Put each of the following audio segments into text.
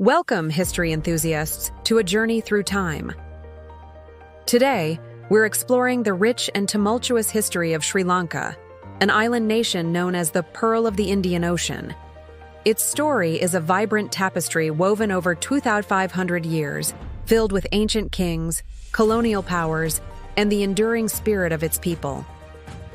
Welcome, history enthusiasts, to a journey through time. Today, we're exploring the rich and tumultuous history of Sri Lanka, an island nation known as the Pearl of the Indian Ocean. Its story is a vibrant tapestry woven over 2,500 years, filled with ancient kings, colonial powers, and the enduring spirit of its people.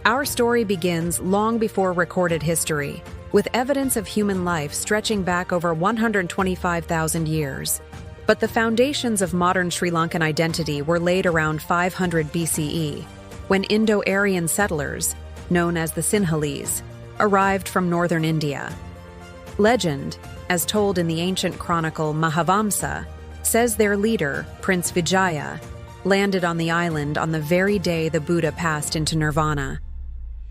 Our story begins long before recorded history, with evidence of human life stretching back over 125,000 years. But the foundations of modern Sri Lankan identity were laid around 500 BCE, when Indo-Aryan settlers, known as the Sinhalese, arrived from northern India. Legend, as told in the ancient chronicle Mahavamsa, says their leader, Prince Vijaya, landed on the island on the very day the Buddha passed into nirvana.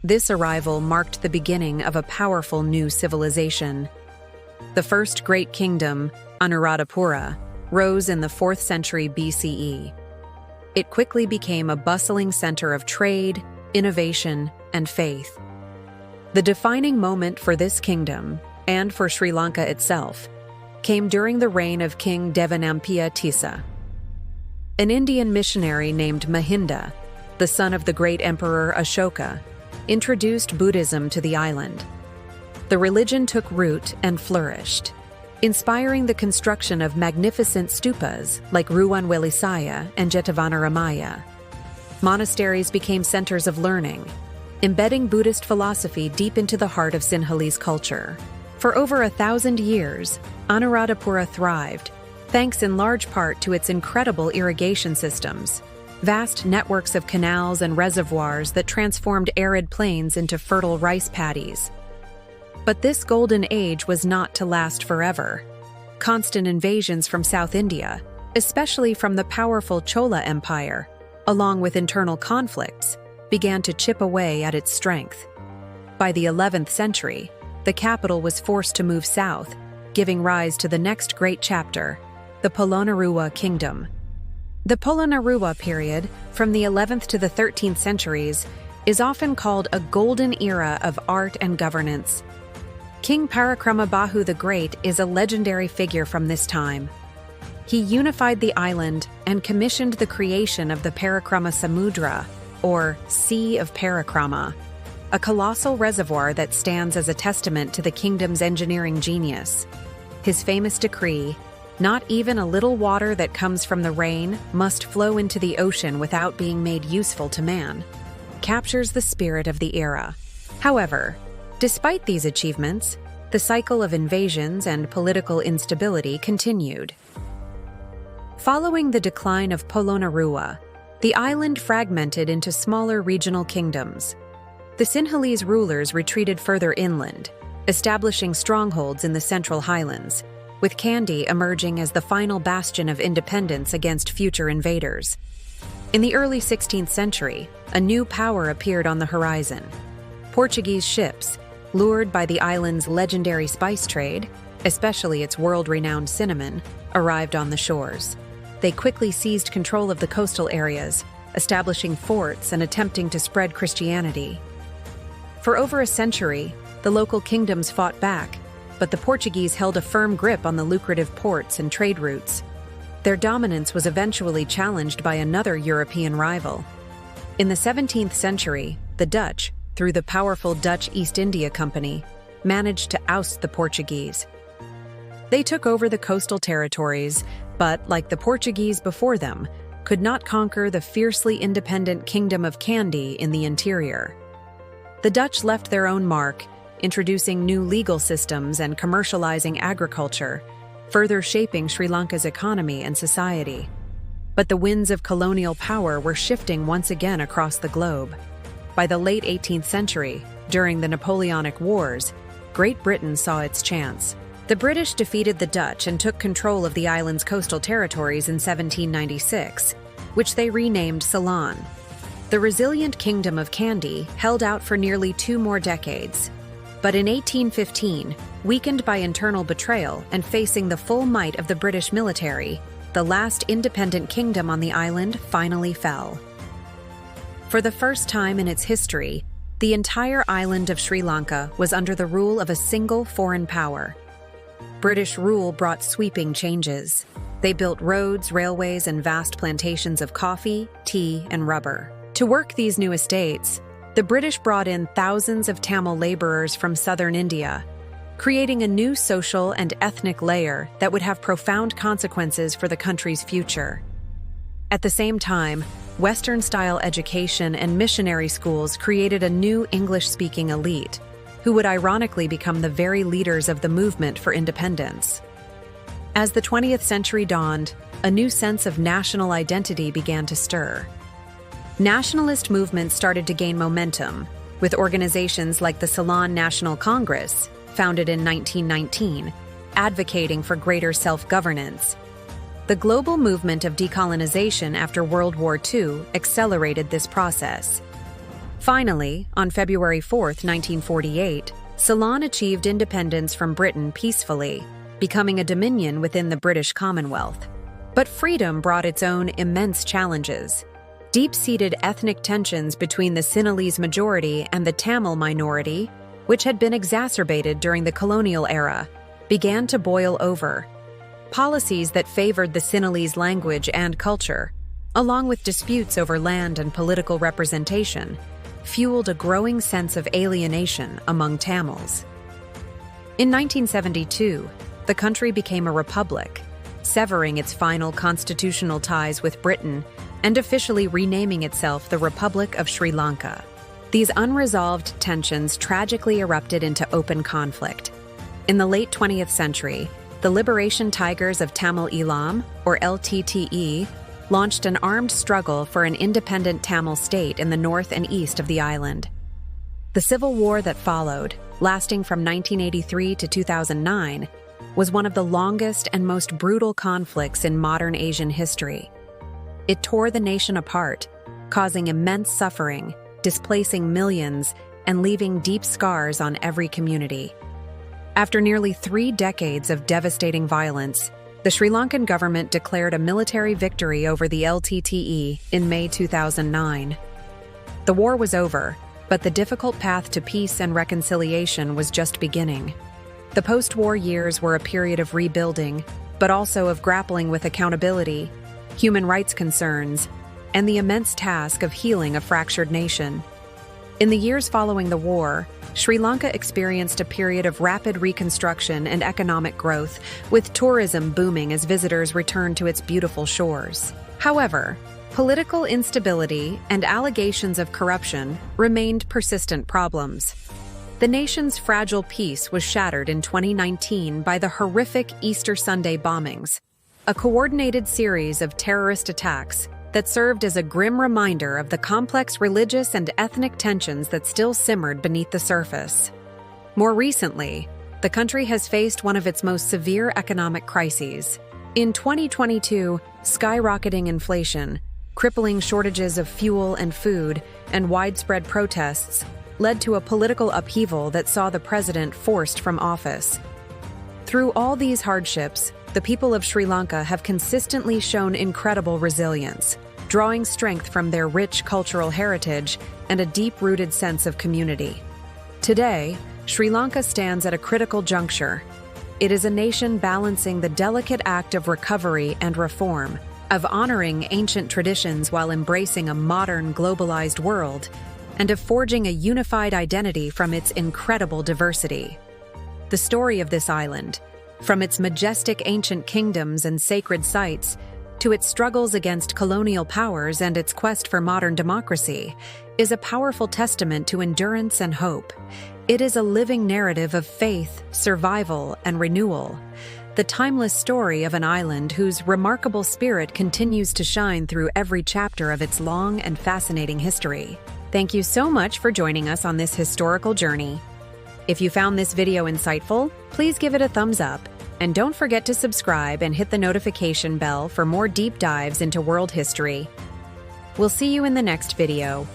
This arrival marked the beginning of a powerful new civilization. The first great kingdom, Anuradhapura, rose in the 4th century BCE. It quickly became a bustling center of trade, innovation, and faith. The defining moment for this kingdom, and for Sri Lanka itself, came during the reign of King Devanampiya Tissa. An Indian missionary named Mahinda, the son of the great emperor Ashoka, introduced Buddhism to the island. The religion took root and flourished, inspiring the construction of magnificent stupas like Ruwan Welisaya and Jetavanaramaya. Monasteries became centers of learning, embedding Buddhist philosophy deep into the heart of Sinhalese culture. For over 1,000 years, Anuradhapura thrived, thanks in large part to its incredible irrigation systems, vast networks of canals and reservoirs that transformed arid plains into fertile rice paddies. But this golden age was not to last forever. Constant invasions from South India, especially from the powerful Chola Empire, along with internal conflicts, began to chip away at its strength. By the 11th century, the capital was forced to move south, giving rise to the next great chapter, the Polonnaruwa kingdom. The Polonnaruwa period, from the 11th to the 13th centuries, is often called a golden era of art and governance. King Parakramabahu the Great is a legendary figure from this time. He unified the island and commissioned the creation of the Parakrama Samudra, or Sea of Parakrama, a colossal reservoir that stands as a testament to the kingdom's engineering genius. His famous decree, "Not even a little water that comes from the rain must flow into the ocean without being made useful to man," captures the spirit of the era. However, despite these achievements, the cycle of invasions and political instability continued. Following the decline of Polonnaruwa, the island fragmented into smaller regional kingdoms. The Sinhalese rulers retreated further inland, establishing strongholds in the central highlands, with Kandy emerging as the final bastion of independence against future invaders. In the early 16th century, a new power appeared on the horizon. Portuguese ships, lured by the island's legendary spice trade, especially its world-renowned cinnamon, arrived on the shores. They quickly seized control of the coastal areas, establishing forts and attempting to spread Christianity. For over a century, the local kingdoms fought back, but the Portuguese held a firm grip on the lucrative ports and trade routes. Their dominance was eventually challenged by another European rival. In the 17th century, the Dutch, through the powerful Dutch East India Company, managed to oust the Portuguese. They took over the coastal territories, but, like the Portuguese before them, could not conquer the fiercely independent Kingdom of Kandy in the interior. The Dutch left their own mark, introducing new legal systems and commercializing agriculture, further shaping Sri Lanka's economy and society. But the winds of colonial power were shifting once again across the globe. By the late 18th century, during the Napoleonic Wars, Great Britain saw its chance. The British defeated the Dutch and took control of the island's coastal territories in 1796, which they renamed Ceylon. The resilient Kingdom of Kandy held out for nearly 2 more decades. But in 1815, weakened by internal betrayal and facing the full might of the British military, the last independent kingdom on the island finally fell. For the first time in its history, the entire island of Sri Lanka was under the rule of a single foreign power. British rule brought sweeping changes. They built roads, railways, and vast plantations of coffee, tea, and rubber. To work these new estates, the British brought in thousands of Tamil laborers from southern India, creating a new social and ethnic layer that would have profound consequences for the country's future. At the same time, Western-style education and missionary schools created a new English-speaking elite, who would ironically become the very leaders of the movement for independence. As the 20th century dawned, a new sense of national identity began to stir. Nationalist movements started to gain momentum, with organizations like the Ceylon National Congress, founded in 1919, advocating for greater self-governance. The global movement of decolonization after World War II accelerated this process. Finally, on February 4, 1948, Ceylon achieved independence from Britain peacefully, becoming a dominion within the British Commonwealth. But freedom brought its own immense challenges. Deep-seated ethnic tensions between the Sinhalese majority and the Tamil minority, which had been exacerbated during the colonial era, began to boil over. Policies that favored the Sinhalese language and culture, along with disputes over land and political representation, fueled a growing sense of alienation among Tamils. In 1972, the country became a republic, severing its final constitutional ties with Britain and officially renaming itself the Republic of Sri Lanka. These unresolved tensions tragically erupted into open conflict. In the late 20th century, the Liberation Tigers of Tamil Eelam, or LTTE, launched an armed struggle for an independent Tamil state in the north and east of the island. The civil war that followed, lasting from 1983 to 2009, was one of the longest and most brutal conflicts in modern Asian history. It tore the nation apart, causing immense suffering, displacing millions, and leaving deep scars on every community. After nearly 3 decades of devastating violence, the Sri Lankan government declared a military victory over the LTTE in May 2009. The war was over, but the difficult path to peace and reconciliation was just beginning. The post-war years were a period of rebuilding, but also of grappling with accountability, human rights concerns, and the immense task of healing a fractured nation. In the years following the war, Sri Lanka experienced a period of rapid reconstruction and economic growth, with tourism booming as visitors returned to its beautiful shores. However, political instability and allegations of corruption remained persistent problems. The nation's fragile peace was shattered in 2019 by the horrific Easter Sunday bombings, a coordinated series of terrorist attacks that served as a grim reminder of the complex religious and ethnic tensions that still simmered beneath the surface. More recently, the country has faced one of its most severe economic crises. In 2022, skyrocketing inflation, crippling shortages of fuel and food, and widespread protests led to a political upheaval that saw the president forced from office. Through all these hardships, the people of Sri Lanka have consistently shown incredible resilience, drawing strength from their rich cultural heritage and a deep-rooted sense of community. Today, Sri Lanka stands at a critical juncture. It is a nation balancing the delicate act of recovery and reform, of honoring ancient traditions while embracing a modern, globalized world, and of forging a unified identity from its incredible diversity. The story of this island, from its majestic ancient kingdoms and sacred sites to its struggles against colonial powers and its quest for modern democracy, is a powerful testament to endurance and hope. It is a living narrative of faith, survival, and renewal, the timeless story of an island whose remarkable spirit continues to shine through every chapter of its long and fascinating history. Thank you so much for joining us on this historical journey. If you found this video insightful, please give it a thumbs up, and don't forget to subscribe and hit the notification bell for more deep dives into world history. We'll see you in the next video.